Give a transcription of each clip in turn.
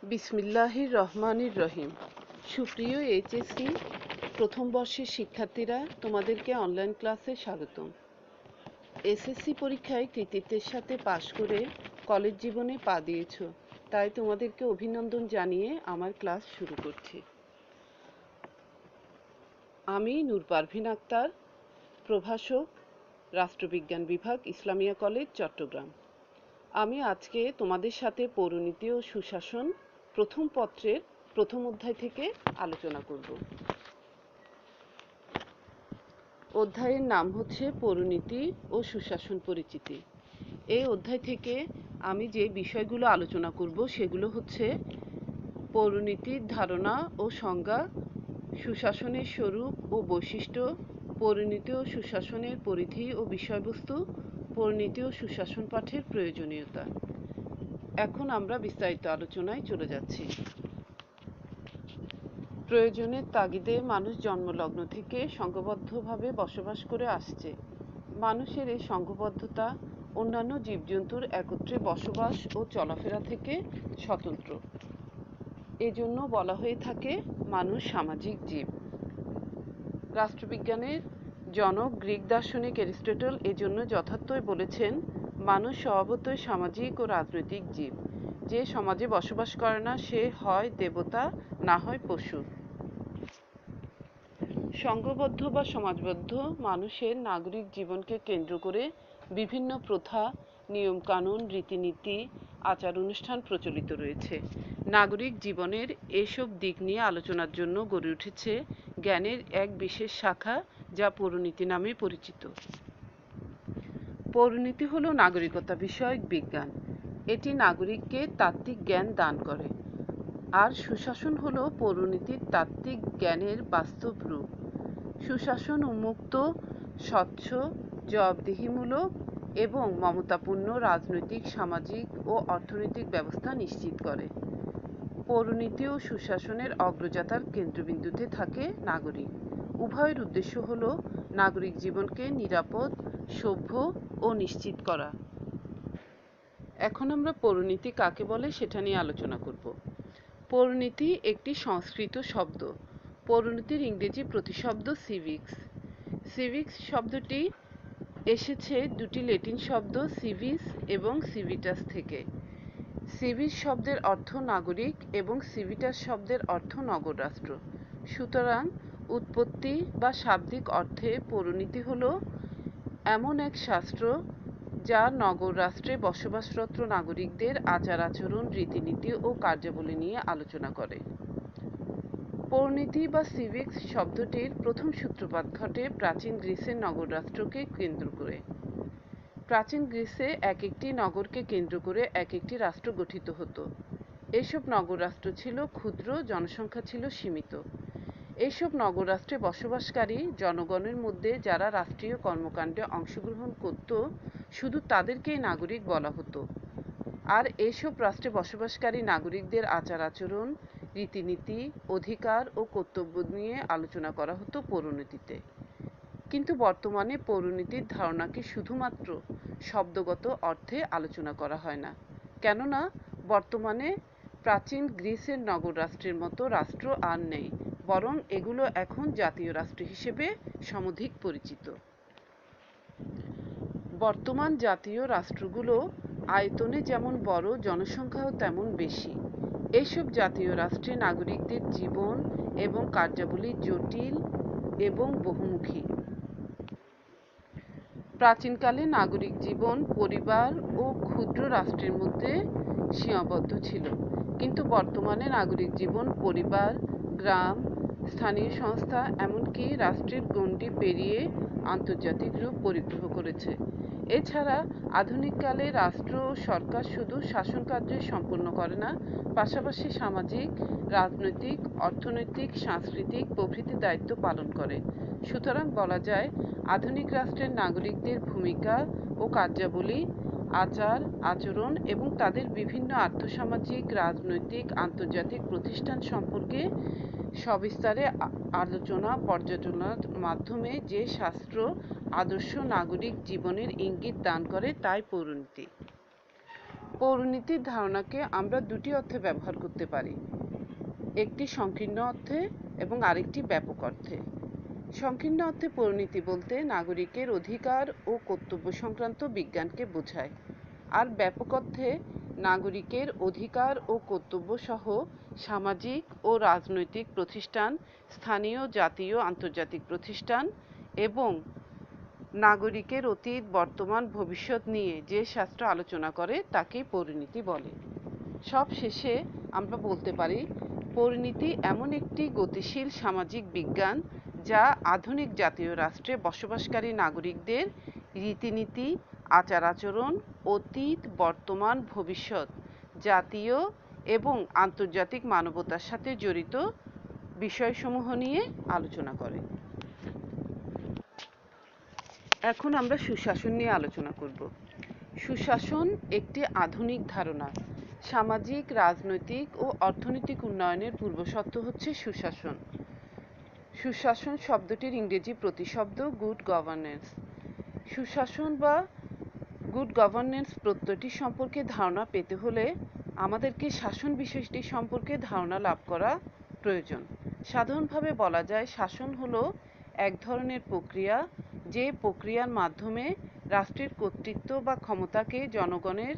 বিসমিল্লাহির রহমানির রহিম। সুপ্রিয় এইচএসসি প্রথম বর্ষের শিক্ষার্থীরা, তোমাদেরকে অনলাইন ক্লাসে স্বাগতম। এসএসসি পরীক্ষায় কৃতিত্বের সাথে পাশ করে কলেজ জীবনে পা দিয়েছ, তাই তোমাদেরকে অভিনন্দন জানিয়ে আমার ক্লাস শুরু করছি। আমি নূর পারভিন আক্তার, প্রভাষক, রাষ্ট্রবিজ্ঞান বিভাগ, ইসলামিয়া কলেজ, চট্টগ্রাম। আমি আজকে তোমাদের সাথে পৌরনীতি ও সুশাসন প্রথম পত্রের প্রথম অধ্যায় থেকে আলোচনা করব। অধ্যায়ের নাম হচ্ছে পৌরনীতি ও সুশাসন পরিচিতি। এই অধ্যায় থেকে আমি যে বিষয়গুলো আলোচনা করব সেগুলো হচ্ছে পৌরনীতির ধারণা ও সংজ্ঞা, সুশাসনের স্বরূপ ও বৈশিষ্ট্য, পৌরনীতি ও সুশাসনের পরিধি ও বিষয়বস্তু, পৌরনীতি ও সুশাসন পাঠের প্রয়োজনীয়তা। এখন আমরা বিস্তারিত আলোচনায় চলে যাচ্ছি। প্রয়োজনের তাগিদে মানুষ জন্মলগ্ন থেকে সংঘবদ্ধভাবে বসবাস করে আসছে। মানুষের এই সংঘবদ্ধতা অন্যান্য জীবজন্তুর একত্রে বসবাস ও চলাফেরা থেকে স্বতন্ত্র। এজন্য বলা হয়ে থাকে মানুষ সামাজিক জীব। রাষ্ট্রবিজ্ঞানের জনক গ্রিক দার্শনিক অ্যারিস্টটল এজন্য যথার্থই বলেছেন, মানুষ স্বভাবতই সামাজিক ও রাজনৈতিক জীব। যে সমাজে বসবাস করে না সে হয় দেবতা, না হয় পশু। সংঘবদ্ধ বা সমাজবদ্ধ মানুষের নাগরিক জীবনকে কেন্দ্র করে বিভিন্ন প্রথা, নিয়মকানুন, রীতিনীতি, আচার অনুষ্ঠান প্রচলিত রয়েছে। নাগরিক জীবনের এসব দিক নিয়ে আলোচনার জন্য গড়ে উঠেছে জ্ঞানের এক বিশেষ শাখা, যা পৌরনীতি নামে পরিচিত। পৌরনীতি হলো নাগরিকতা বিষয়ক বিজ্ঞান। এটি নাগরিককে তাত্ত্বিক জ্ঞান দান করে। আর সুশাসন হলো পৌরনীতির তাত্ত্বিক জ্ঞানের বাস্তব রূপ। সুশাসন উন্মুক্ত, স্বচ্ছ, জবাবদিহিমূলক এবং মমতাপূর্ণ রাজনৈতিক, সামাজিক ও অর্থনৈতিক ব্যবস্থা নিশ্চিত করে। পৌরনীতি ও সুশাসনের অগ্রযাত্রার কেন্দ্রবিন্দুতে থাকে নাগরিক। উভয়ের উদ্দেশ্য হল নাগরিক জীবনকে নিরাপদ, সভ্য ও নিশ্চিত করা। এখন আমরা পৌরনীতি কাকে বলে সেটা নিয়ে আলোচনা করব। পৌরনীতি একটি সংস্কৃত শব্দ। পৌরনীতির ইংরেজি প্রতিশব্দ সিভিক্স। সিভিক্স শব্দটি এসেছে দুটি ল্যাটিন শব্দ সিভিস এবং সিভিটাস থেকে। সিভিস শব্দের অর্থ নাগরিক এবং সিভিটাস শব্দের অর্থ নগর রাষ্ট্র। সুতরাং উৎপত্তি বা শাব্দিক অর্থে পৌরনীতি হল এমন এক শাস্ত্র যা নগর রাষ্ট্রে বসবাসরত নাগরিকদের আচার আচরণ, রীতিনীতি ও কার্যাবলী নিয়ে আলোচনা করে। পৌরনীতি বা সিভিক্স শব্দটির প্রথম সূত্রপাত ঘটে প্রাচীন গ্রিসের নগর রাষ্ট্রকে কেন্দ্র করে। প্রাচীন গ্রিসে এক একটি নগরকে কেন্দ্র করে এক একটি রাষ্ট্র গঠিত হতো। এইসব নগর রাষ্ট্র ছিল ক্ষুদ্র, জনসংখ্যা ছিল সীমিত। এইসব নগর রাষ্ট্রে বসবাসকারী জনগণের মধ্যে যারা রাষ্ট্রীয় কর্মকাণ্ডে অংশগ্রহণ করত, শুধু তাদেরকেই নাগরিক বলা হতো। আর এইসব রাষ্ট্রে বসবাসকারী নাগরিকদের আচার আচরণ, রীতিনীতি, অধিকার ও কর্তব্য নিয়ে আলোচনা করা হতো পৌরনীতিতে। কিন্তু বর্তমানে পৌরনীতির ধারণাকে শুধুমাত্র শব্দগত অর্থে আলোচনা করা হয় না, কেননা বর্তমানে প্রাচীন গ্রিসের নগর রাষ্ট্রের মতো রাষ্ট্র আর নেই, বরং এগুলো এখন জাতীয় রাষ্ট্র হিসেবে সমধিক পরিচিত। বর্তমান জাতীয় রাষ্ট্রগুলো আয়তনে যেমন বড়, জনসংখ্যাও তেমন বেশি। এইসব জাতীয় রাষ্ট্রে নাগরিকদের জীবন এবং কার্যাবলী জটিল এবং বহুমুখী। প্রাচীনকালে নাগরিক জীবন পরিবার ও ক্ষুদ্র রাষ্ট্রের মধ্যে সীমাবদ্ধ ছিল, কিন্তু বর্তমানে নাগরিক জীবন পরিবার, গ্রাম, স্থানীয় সংস্থা, এমনকি রাষ্ট্রের গণ্ডি পেরিয়ে আন্তর্জাতিক রূপ পরিগ্রহ করেছে। এছাড়া আধুনিককালে রাষ্ট্র ও সরকার শুধু শাসন কার্য সম্পন্ন করে না, পাশাপাশি সামাজিক, রাজনৈতিক, অর্থনৈতিক, সাংস্কৃতিক প্রভৃতি দায়িত্ব পালন করে। সুতরাং বলা যায়, আধুনিক রাষ্ট্রের নাগরিকদের ভূমিকা ও কার্যাবলী, আচার আচরণ এবং তাদের বিভিন্ন আর্থসামাজিক, রাজনৈতিক, আন্তর্জাতিক প্রতিষ্ঠান সম্পর্কে সবিস্তারে আলোচনা পর্যালোচনার মাধ্যমে যে শাস্ত্র আদর্শ নাগরিক জীবনের ইঙ্গিত দান করে তাই পৌরনীতি। পৌরনীতির ধারণাকে আমরা দুটি অর্থে ব্যবহার করতে পারি, একটি সংকীর্ণ অর্থে এবং আরেকটি ব্যাপক অর্থে। সংকীর্ণ অর্থে পৌরনীতি বলতে নাগরিকের অধিকার ও কর্তব্য সংক্রান্ত বিজ্ঞানকে বোঝায়, আর ব্যাপক অর্থে নাগরিকের অধিকার ও কর্তব্য সহ সামাজিক ও রাজনৈতিক প্রতিষ্ঠান, স্থানীয়, জাতীয়, আন্তর্জাতিক প্রতিষ্ঠান এবং নাগরিকের অতীত, বর্তমান, ভবিষ্যৎ নিয়ে যে শাস্ত্র আলোচনা করে তাকেই পৌরনীতি বলে। সব শেষে আমরা বলতে পারি, পৌরনীতি এমন একটি গতিশীল সামাজিক বিজ্ঞান যা আধুনিক জাতীয় রাষ্ট্রে বসবাসকারী নাগরিকদের রীতিনীতি, আচার আচরণ, অতীত, বর্তমান, ভবিষ্যৎ, জাতীয় এবং আন্তর্জাতিক মানবতার সাথে জড়িত বিষয়সমূহ নিয়ে আলোচনা করে। এখন আমরা সুশাসন নিয়ে আলোচনা করব। সুশাসন একটি আধুনিক ধারণা। সামাজিক, রাজনৈতিক ও অর্থনৈতিক উন্নয়নের পূর্বশর্ত হচ্ছে সুশাসন। সুশাসন শব্দটির ইংরেজি প্রতিশব্দ গুড গভর্নেন্স। সুশাসন বা গুড গভর্নেন্স প্রত্যয়টি সম্পর্কে ধারণা পেতে হলে আমাদেরকে শাসন বিষয়টি সম্পর্কে ধারণা লাভ করা প্রয়োজন। সাধারণভাবে বলা যায়, শাসন হলো এক ধরনের প্রক্রিয়া, যে প্রক্রিয়ার মাধ্যমে রাষ্ট্রের কর্তৃত্ব বা ক্ষমতাকে জনগণের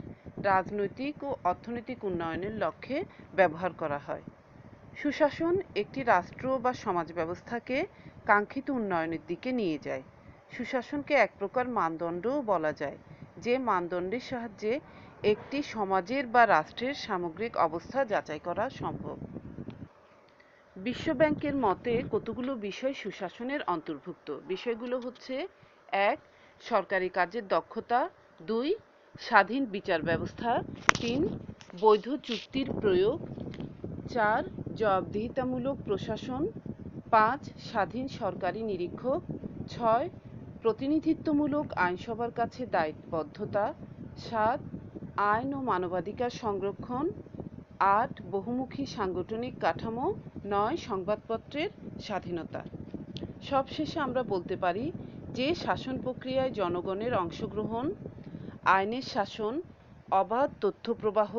রাজনৈতিক ও অর্থনৈতিক উন্নয়নের লক্ষ্যে ব্যবহার করা হয়। সুশাসন একটি রাষ্ট্র বা সমাজ ব্যবস্থাকে কাঙ্ক্ষিত উন্নয়নের দিকে নিয়ে যায়। সুশাসনকে এক প্রকার মানদণ্ডও বলা যায়, যে মানদণ্ডের সাহায্যে একটি সমাজের বা রাষ্ট্রের সামগ্রিক অবস্থা যাচাই করা সম্ভব। বিশ্ব ব্যাংকের মতে কতগুলো বিষয় সুশাসনের অন্তর্ভুক্ত। বিষয়গুলো হচ্ছে: 1. সরকারি কাজের দক্ষতা, 2. স্বাধীন বিচার ব্যবস্থা, 3. বৈধ চুক্তির প্রয়োগ, 4. জবাবদিহিতামূলক প্রশাসন, 5. স্বাধীন সরকারি নিরীক্ষক, 6. প্রতিনিধিত্বমূলক আইনসভার কাছে দায়বদ্ধতা, 7. আইন ও মানবাধিকার সংরক্ষণ, 8. বহুমুখী সাংগঠনিক কাঠামো, 9. সংবাদপত্রের স্বাধীনতা। সবশেষে আমরা বলতে পারি যে শাসন প্রক্রিয়ায় জনগণের অংশগ্রহণ, আইনের শাসন, অবাধ তথ্য প্রবাহ,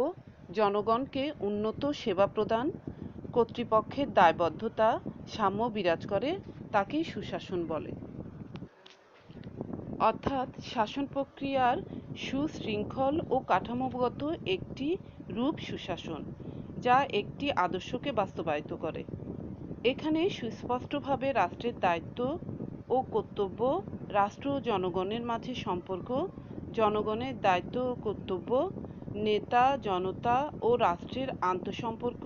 জনগণকে উন্নত সেবা প্রদান, কর্তৃপক্ষের দায়বদ্ধতা, সাম্য বিরাজ করে, তাকেই সুশাসন বলে। অর্থাৎ শাসন প্রক্রিয়ার সুশৃঙ্খল ও কাঠামোগত একটি রূপ সুশাসন, যা একটি আদর্শকে বাস্তবায়িত করে। এখানে সুস্পষ্টভাবে রাষ্ট্রের দায়িত্ব ও কর্তব্য, রাষ্ট্র ও জনগণের মাঝে সম্পর্ক, জনগণের দায়িত্ব ও কর্তব্য, নেতা, জনতা ও রাষ্ট্রের আন্তঃসম্পর্ক,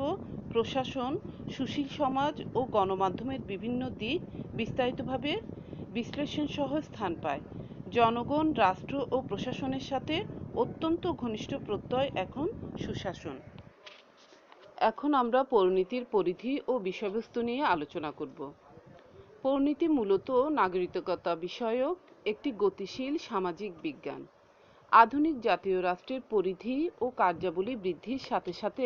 প্রশাসন, সুশীল সমাজ ও গণমাধ্যমের বিভিন্ন দিক বিস্তারিতভাবে বিশ্লেষণসহ স্থান পায়। জনগণ, রাষ্ট্র ও প্রশাসনের সাথে অত্যন্ত ঘনিষ্ঠ প্রত্যয় এখন সুশাসন। এখন আমরা পৌরনীতির পরিধি ও বিষয়বস্তু নিয়ে আলোচনা করব। পৌরনীতি মূলত নাগরিকতা বিষয়ক একটি গতিশীল সামাজিক বিজ্ঞান। আধুনিক জাতীয় রাষ্ট্রের পরিধি ও কার্যাবলী বৃদ্ধির সাথে সাথে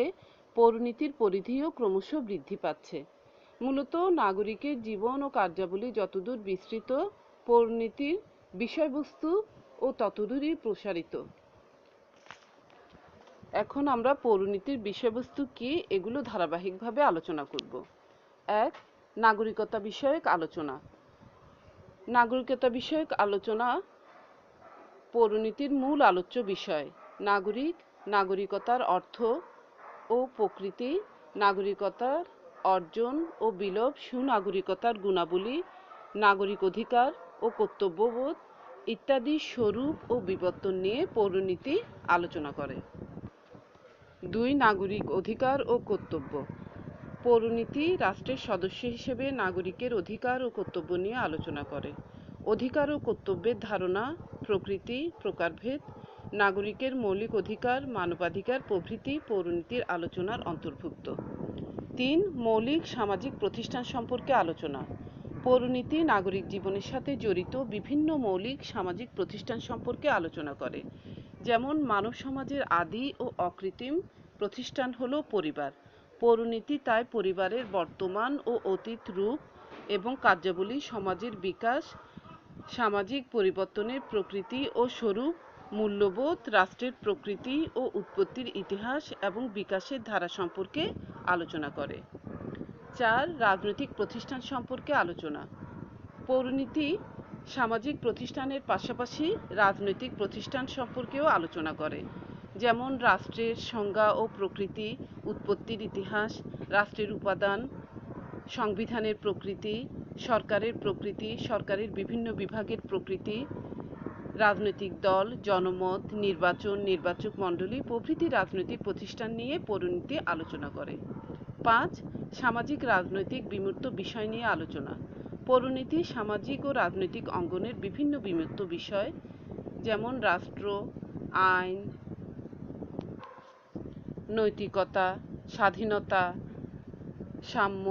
পৌরনীতির পরিধিও ক্রমশ বৃদ্ধি পাচ্ছে। মূলত নাগরিকের জীবন ও কার্যাবলী যতদূর বিস্তৃত, পৌরনীতির বিষয়বস্তু ও ততদূরই প্রসারিত। এখন আমরা পৌরনীতির বিষয়বস্তু কি এগুলো ধারাবাহিকভাবে আলোচনা করব। 1. নাগরিকতা বিষয়ক আলোচনা। নাগরিকতা বিষয়ক আলোচনা পৌরনীতির মূল আলোচ্য বিষয়। নাগরিক, নাগরিকতার অর্থ ও প্রকৃতি, নাগরিকতার অর্জন ও বিলোপ, সুনাগরিকতার গুণাবলী, নাগরিক অধিকার ও কর্তব্যবোধ ইত্যাদি স্বরূপ ও বিবর্তন নিয়ে পৌরনীতি আলোচনা করে। 2. নাগরিক অধিকার ও কর্তব্য। পৌরনীতি রাষ্ট্রের সদস্য হিসেবে নাগরিকের অধিকার ও কর্তব্য নিয়ে আলোচনা করে। অধিকার ও কর্তব্যের ধারণা, প্রকৃতি, প্রকারভেদ, নাগরিকের মৌলিক অধিকার, মানবাধিকার প্রভৃতি পৌরনীতির আলোচনার অন্তর্ভুক্ত। 3. মৌলিক সামাজিক প্রতিষ্ঠান সম্পর্কে আলোচনা। পৌরনীতি নাগরিক জীবনের সাথে জড়িত বিভিন্ন মৌলিক সামাজিক প্রতিষ্ঠান সম্পর্কে আলোচনা করে। যেমন মানব সমাজের আদি ও অকৃত্রিম প্রতিষ্ঠান হলো পরিবার। পৌরনীতি তাই পরিবারের বর্তমান ও অতীত রূপ এবং কার্যাবলী, সমাজের বিকাশ, সামাজিক পরিবর্তনের প্রকৃতি ও স্বরূপ, মূল্যবোধ, রাষ্ট্রের প্রকৃতি ও উৎপত্তির ইতিহাস এবং বিকাশের ধারা সম্পর্কে আলোচনা করে। 4. রাজনৈতিক প্রতিষ্ঠান সম্পর্কে আলোচনা। পৌরনীতি সামাজিক প্রতিষ্ঠানের পাশাপাশি রাজনৈতিক প্রতিষ্ঠান সম্পর্কেও আলোচনা করে, যেমন রাষ্ট্রের সংজ্ঞা ও প্রকৃতি, উৎপত্তির ইতিহাস, রাষ্ট্রের উপাদান, সংবিধানের প্রকৃতি, সরকারের প্রকৃতি, সরকারের বিভিন্ন বিভাগের প্রকৃতি, রাজনৈতিক দল, জনমত, নির্বাচন, নির্বাচক মণ্ডলী প্রভৃতি রাজনৈতিক প্রতিষ্ঠান নিয়ে পৌরনীতি আলোচনা করে। 5. সামাজিক রাজনৈতিক বিমূর্ত বিষয় নিয়ে আলোচনা। পৌরনীতি সামাজিক ও রাজনৈতিক অঙ্গনের বিভিন্ন বিমূর্ত বিষয়, যেমন রাষ্ট্র, আইন, নৈতিকতা, স্বাধীনতা, সাম্য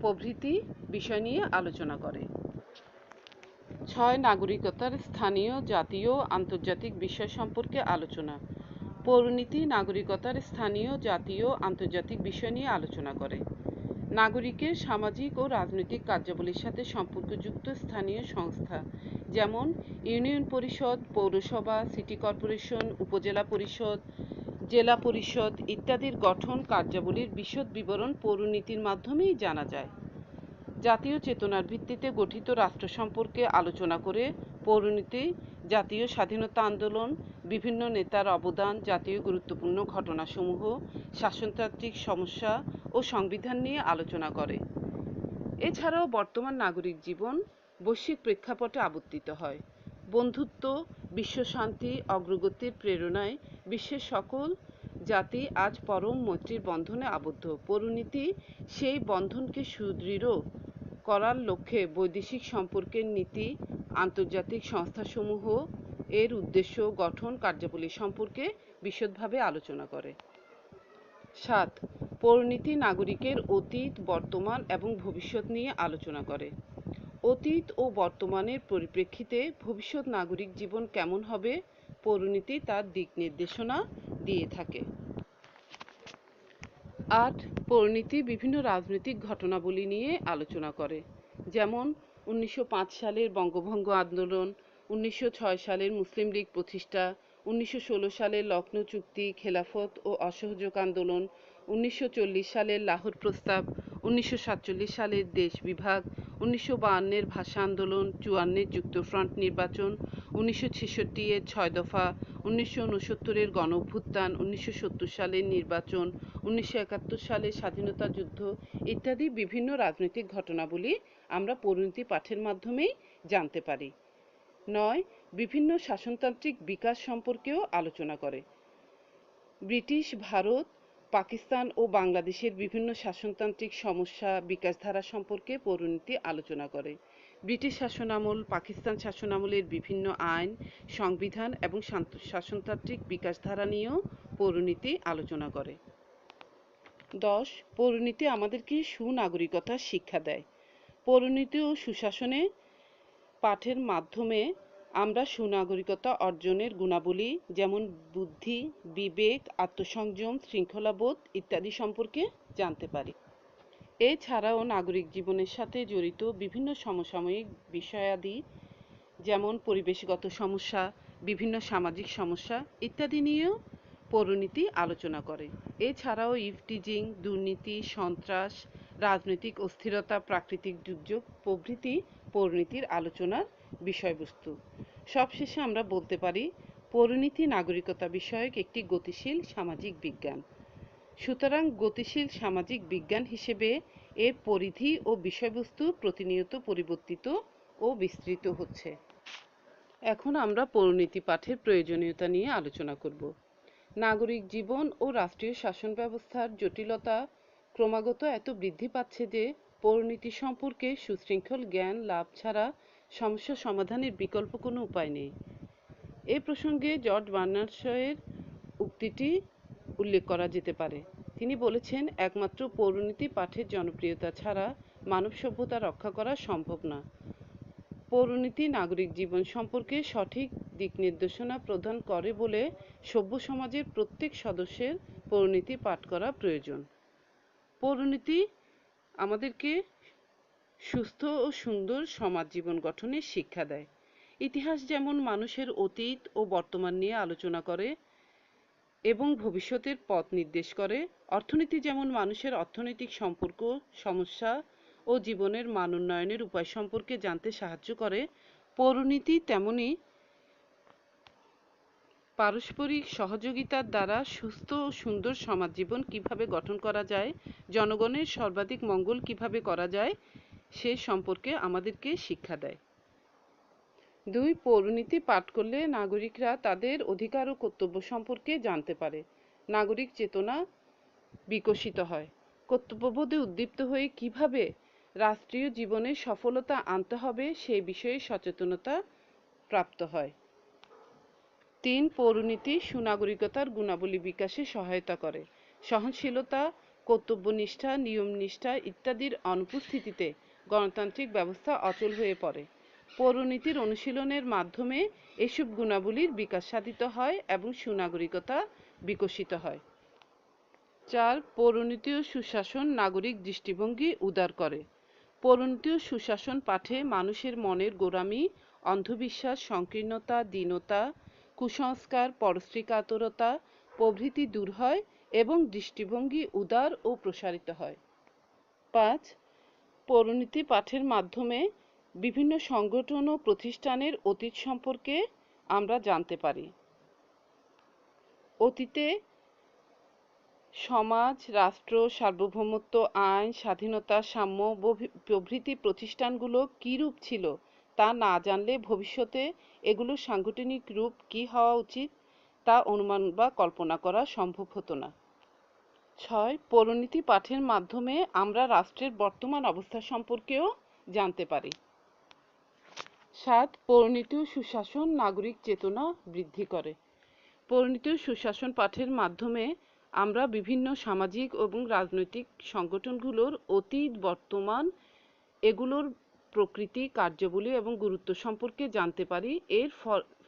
প্রভৃতি বিষয় নিয়ে আলোচনা করে। 6. নাগরিকতার স্থানীয়, জাতীয়, আন্তর্জাতিক বিষয় সম্পর্কে আলোচনা। পৌরনীতি নাগরিকতার স্থানীয়, জাতীয়, আন্তর্জাতিক বিষয় নিয়ে আলোচনা করে। নাগরিকের সামাজিক ও রাজনৈতিক কার্যাবলীর সাথে সম্পর্কযুক্ত স্থানীয় সংস্থা, যেমন ইউনিয়ন পরিষদ, পৌরসভা, সিটি কর্পোরেশন, উপজেলা পরিষদ, জেলা পরিষদ ইত্যাদির গঠন কার্যাবলীর বিশদ বিবরণ পৌরনীতির মাধ্যমেই জানা যায়। জাতীয় চেতনার ভিত্তিতে গঠিত রাষ্ট্র সম্পর্কে আলোচনা করে পৌরনীতি জাতীয় স্বাধীনতা আন্দোলন, বিভিন্ন নেতার অবদান, জাতীয় গুরুত্বপূর্ণ ঘটনাসমূহ, শাসনতান্ত্রিক সমস্যা ও সংবিধান নিয়ে আলোচনা করে। এছাড়াও বর্তমান নাগরিক জীবন বৈশ্বিক প্রেক্ষাপটে আবর্তিত হয়। বন্ধুত্ব, বিশ্বশান্তি, অগ্রগতির প্রেরণায় বিশ্বের সকল জাতি আজ পরম মৈত্রীর বন্ধনে আবদ্ধ। পৌরনীতি সেই বন্ধনকে সুদৃঢ় করার লক্ষ্যে বৈদেশিক সম্পর্কের নীতি, আন্তর্জাতিক সংস্থাসমূহ এর উদ্দেশ্য, গঠন, কার্যাবলী সম্পর্কে বিশদভাবে আলোচনা করে। 7. পৌরনীতি নাগরিকের অতীত, বর্তমান এবং ভবিষ্যৎ নিয়ে আলোচনা করে। অতীত ও বর্তমানের পরিপ্রেক্ষিতে ভবিষ্যৎ নাগরিক জীবন কেমন হবে, পৌরনীতি তার দিক নির্দেশনা দিয়ে থাকে। 8. পৌরনীতি বিভিন্ন রাজনৈতিক ঘটনাবলী নিয়ে আলোচনা করে, যেমন 1905 সালের বঙ্গভঙ্গ আন্দোলন, 1906 সালের মুসলিম লীগ প্রতিষ্ঠা, 1916 সালের লখনৌ চুক্তি, খেলাফত ও অসহযোগ আন্দোলন, 1940 সালের লাহোর প্রস্তাব, 1947 সালের দেশ বিভাগ, 1952-এর ভাষা আন্দোলন, 54-এর যুক্তফ্রন্ট নির্বাচন, 1966-এর 6 দফা, 1969-এর গণ অভ্যুত্থান, 1970 সালের নির্বাচন, 1971 সালের স্বাধীনতা যুদ্ধ ইত্যাদি বিভিন্ন রাজনৈতিক ঘটনাবলী আমরা পৌরনীতি পাঠের মাধ্যমেই জানতে পারি। 9. বিভিন্ন শাসনতান্ত্রিক বিকাশ সম্পর্কেও আলোচনা করে। ব্রিটিশ ভারত, পাকিস্তান ও বাংলাদেশের বিভিন্ন শাসনতান্ত্রিক সমস্যা, বিকাশধারা সম্পর্কে পৌরনীতি আলোচনা করে। ব্রিটিশ শাসনামল, পাকিস্তান শাসনামলের বিভিন্ন আইন, সংবিধান এবং শাসনতান্ত্রিক বিকাশধারা নিয়েও পৌরনীতি আলোচনা করে। 10. পৌরনীতি আমাদেরকে সুনাগরিকতার শিক্ষা দেয়। পৌরনীতি ও সুশাসনে পাঠের মাধ্যমে আমরা সুনাগরিকতা অর্জনের গুণাবলী, যেমন বুদ্ধি, বিবেক, আত্মসংযম, শৃঙ্খলাবোধ ইত্যাদি সম্পর্কে জানতে পারি। এছাড়াও নাগরিক জীবনের সাথে জড়িত বিভিন্ন সমসাময়িক বিষয়াদি, যেমন পরিবেশগত সমস্যা, বিভিন্ন সামাজিক সমস্যা ইত্যাদি নিয়েও পৌরনীতি আলোচনা করে। এছাড়াও ইভটিজিং, দুর্নীতি, সন্ত্রাস, রাজনৈতিক অস্থিরতা, প্রাকৃতিক দুর্যোগ প্রভৃতি পৌরনীতির আলোচনার বিষয়বস্তু। সবশেষে আমরা বলতে পারি পৌরনীতি নাগরিকতা বিষয়ক একটি গতিশীল সামাজিক বিজ্ঞান। সুতরাং গতিশীল সামাজিক বিজ্ঞান হিসেবে এর পরিধি ও বিষয়বস্তু প্রতিনিয়ত পরিবর্তিত ও বিস্তৃত হচ্ছে। এখন আমরা পৌরনীতি পাঠের প্রয়োজনীয়তা নিয়ে আলোচনা করব। নাগরিক জীবন ও রাষ্ট্রীয় শাসন ব্যবস্থার জটিলতা ক্রমাগত এত বৃদ্ধি পাচ্ছে যে পৌরনীতি সম্পর্কে সুশৃঙ্খল জ্ঞান লাভ ছাড়া সমস্যা সমাধানের বিকল্প কোনো উপায় নেই। এ প্রসঙ্গে জর্জ বার্নার্ড শয়ের উক্তিটি উল্লেখ করা যেতে পারে। তিনি বলেছেন, একমাত্র পৌরনীতি পাঠের জনপ্রিয়তা ছাড়া মানব সভ্যতা রক্ষা করা সম্ভব না। পৌরনীতি নাগরিক জীবন সম্পর্কে সঠিক দিক নির্দেশনা প্রদান করে বলে সভ্য সমাজের প্রত্যেক সদস্যের পৌরনীতি পাঠ করা প্রয়োজন। পৌরনীতি আমাদেরকে সুস্থ ও সুন্দর সমাজ জীবন গঠনের শিক্ষা দেয়। ইতিহাস যেমন মানুষের অতীত ও বর্তমান নিয়ে আলোচনা করে এবং ভবিষ্যতের পথ নির্দেশ করে, অর্থনীতি যেমন মানুষের অর্থনৈতিক সম্পর্ক, সমস্যা ও জীবনের মান উন্নয়নের উপায় সম্পর্কে জানতে সাহায্য করে, পৌরনীতি তেমনি পারস্পরিক সহযোগিতার দ্বারা সুস্থ ও সুন্দর সমাজ জীবন কিভাবে গঠন করা যায়, জনগণের সর্বাধিক মঙ্গল কিভাবে করা যায় সে সম্পর্কে আমাদেরকে শিক্ষা দেয়। 2. পৌরনীতি পাঠ করলে নাগরিকরা তাদের অধিকার ও কর্তব্য সম্পর্কে জানতে পারে। নাগরিক চেতনা বিকশিত হয়। কর্তব্যবোধে উদ্দীপ্ত হয়ে কিভাবে রাষ্ট্রীয় জীবনে সফলতা আনতে হবে সেই বিষয়ে সচেতনতা প্রাপ্ত হয়। 3. পৌরনীতি সুনাগরিকতার গুণাবলী বিকাশে সহায়তা করে। সহনশীলতা, কর্তব্যনিষ্ঠা, নিয়মনিষ্ঠা ইত্যাদির অনুপস্থিতিতে গণতান্ত্রিক ব্যবস্থা অচল হয়ে পড়ে। পৌরনীতির অনুশীলনের মাধ্যমে এসব গুণাবলীর বিকাশ সাধিত হয় এবং সুনাগরিকতা বিকশিত হয়। 4. পৌরনীতি ও সুশাসন নাগরিক দৃষ্টিভঙ্গি উদার করে। পৌরনীতি ও সুশাসন পাঠে মানুষের মনের গোঁড়ামি, অন্ধবিশ্বাস, সংকীর্ণতা, দীনতা, কুসংস্কার, পরশ্রী কাতরতা প্রভৃতি দূর হয় এবং দৃষ্টিভঙ্গি উদার ও প্রসারিত হয়। 5. পৌরনীতি পাঠের মাধ্যমে বিভিন্ন সংগঠন ও প্রতিষ্ঠানের অতীত সম্পর্কে আমরা জানতে পারি। অতীতে সমাজ, রাষ্ট্র, সার্বভৌমত্ব, আইন, স্বাধীনতা, সাম্য প্রভৃতি প্রতিষ্ঠানগুলো কী রূপ ছিল তা না জানলে ভবিষ্যতে এগুলোর সাংগঠনিক রূপ কী হওয়া উচিত তা অনুমান বা কল্পনা করা সম্ভব হতো না। 6. পৌরনীতি পাঠের মাধ্যমে আমরা রাষ্ট্রের বর্তমান অবস্থা সম্পর্কেও জানতে পারি। 7. পৌরনীতি ও সুশাসন নাগরিক চেতনা বৃদ্ধি করে। পৌরনীতি ও সুশাসন পাঠের মাধ্যমে আমরা বিভিন্ন সামাজিক এবং রাজনৈতিক সংগঠনগুলোর অতীত, বর্তমান এগুলোর প্রকৃতি, কার্যাবলী এবং গুরুত্ব সম্পর্কে জানতে পারি। এর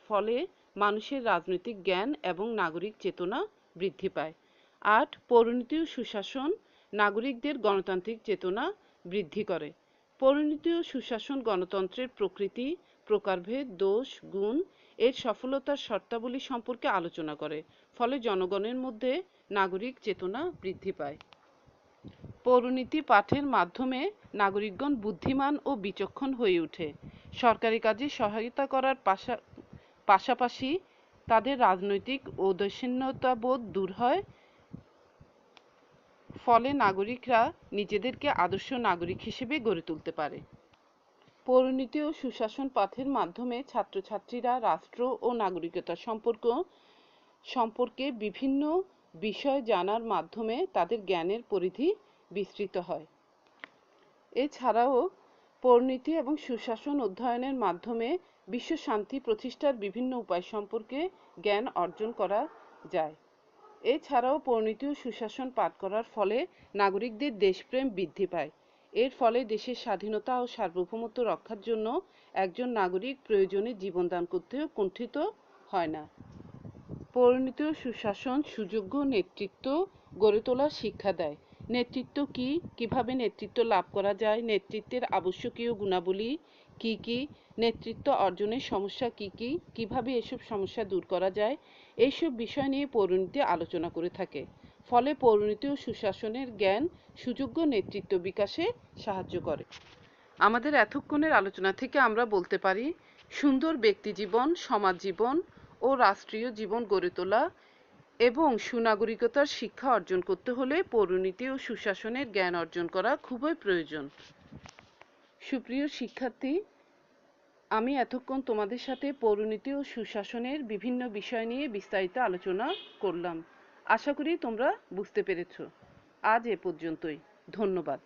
ফলে মানুষের রাজনৈতিক জ্ঞান এবং নাগরিক চেতনা বৃদ্ধি পায়। 8. পৌরনীতি ও সুশাসন নাগরিকদের গণতান্ত্রিক চেতনা বৃদ্ধি করে। পৌরনীতি ও সুশাসন গণতন্ত্রের প্রকৃতি, প্রকারভেদ, দোষ, গুণ এর সফলতার শর্তাবলী সম্পর্কে আলোচনা করে, ফলে জনগণের মধ্যে নাগরিক চেতনা বৃদ্ধি পায়। পৌরনীতি পাঠের মাধ্যমে নাগরিকগণ বুদ্ধিমান ও বিচক্ষণ হয়ে ওঠে। সরকারি কাজে সহায়তা করার পাশাপাশি তাদের রাজনৈতিক ঔদাসীন্যতাবোধ দূর হয়, ফলে নাগরিকরা নিজেদেরকে আদর্শ নাগরিক হিসেবে গড়ে তুলতে পারে। পৌরনীতি ও সুশাসন পাঠের মাধ্যমে ছাত্রছাত্রীরা রাষ্ট্র ও নাগরিকতা সম্পর্কে বিভিন্ন বিষয় জানার মাধ্যমে তাদের জ্ঞানের পরিধি বিস্তৃত হয়। এছাড়াও পৌরনীতি এবং সুশাসন অধ্যয়নের মাধ্যমে বিশ্ব শান্তি প্রতিষ্ঠার বিভিন্ন উপায় সম্পর্কে জ্ঞান অর্জন করা যায়। এছাড়াও পৌরনীতি ও সুশাসন পাঠ করার ফলে নাগরিকদের দেশপ্রেম বৃদ্ধি পায়। এর ফলে দেশের স্বাধীনতা ও সার্বভৌমত্ব রক্ষার জন্য একজন নাগরিক প্রয়োজনে জীবনদান করতেও কুণ্ঠিত হয় না। পৌরনীতি ও সুশাসন সুযোগ্য নেতৃত্ব গড়ে তোলার শিক্ষা দেয়। নেতৃত্ব কী, কীভাবে নেতৃত্ব লাভ করা যায়, নেতৃত্বের আবশ্যকীয় গুণাবলী কী কী, নেতৃত্ব অর্জনের সমস্যা কী কী, কীভাবে এসব সমস্যা দূর করা যায়, এইসব বিষয় নিয়ে পৌরনীতি আলোচনা করে থাকে। ফলে পৌরনীতি ও সুশাসনের জ্ঞান সুযোগ্য নেতৃত্ব বিকাশে সাহায্য করে। আমাদের এতক্ষণের আলোচনা থেকে আমরা বলতে পারি, সুন্দর ব্যক্তিজীবন, সমাজ জীবন ও রাষ্ট্রীয় জীবন গড়ে তোলা এবং সুনাগরিকতার শিক্ষা অর্জন করতে হলে পৌরনীতি ও সুশাসনের জ্ঞান অর্জন করা খুবই প্রয়োজন। সুপ্রিয় শিক্ষার্থী, আমি এতক্ষণ তোমাদের সাথে পৌরনীতি ও সুশাসনের বিভিন্ন বিষয় নিয়ে বিস্তারিত আলোচনা করলাম। আশা করি তোমরা বুঝতে পেরেছ। আজ এ পর্যন্তই। ধন্যবাদ।